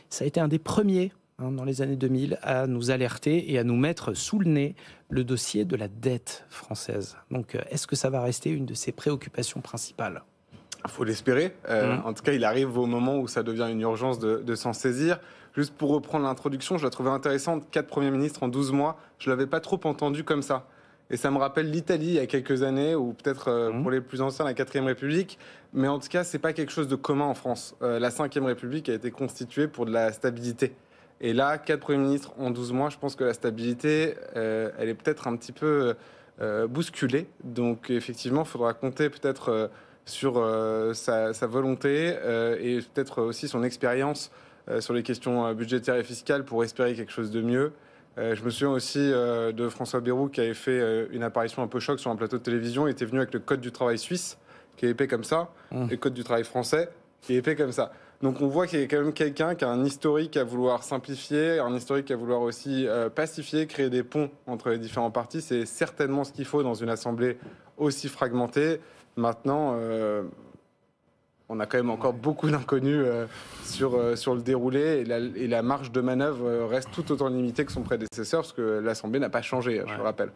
Ça a été un des premiers dans les années 2000 à nous alerter et à nous mettre sous le nez le dossier de la dette française. Donc, est-ce que ça va rester une de ses préoccupations principales ? Il faut l'espérer. En tout cas, il arrive au moment où ça devient une urgence de s'en saisir. Juste pour reprendre l'introduction, je la trouvais intéressante. 4 premiers ministres en 12 mois, je ne l'avais pas trop entendu comme ça. Et ça me rappelle l'Italie il y a quelques années, ou peut-être pour les plus anciens, la 4e République. Mais en tout cas, ce n'est pas quelque chose de commun en France. La 5e République a été constituée pour de la stabilité. Et là, 4 premiers ministres en 12 mois, je pense que la stabilité, elle est peut-être un petit peu bousculée. Donc effectivement, il faudra compter peut-être sur sa volonté et peut-être aussi son expérience sur les questions budgétaires et fiscales pour espérer quelque chose de mieux. Je me souviens aussi de François Bayrou qui avait fait une apparition un peu choc sur un plateau de télévision. Il était venu avec le code du travail suisse, qui est épais comme ça, et le code du travail français, qui est épais comme ça. Donc on voit qu'il y a quand même quelqu'un qui a un historique à vouloir simplifier, un historique à vouloir aussi pacifier, créer des ponts entre les différents partis. C'est certainement ce qu'il faut dans une assemblée aussi fragmentée. Maintenant, on a quand même encore beaucoup d'inconnus sur le déroulé et la marge de manœuvre reste tout autant limitée que son prédécesseur parce que l'Assemblée n'a pas changé, je le rappelle.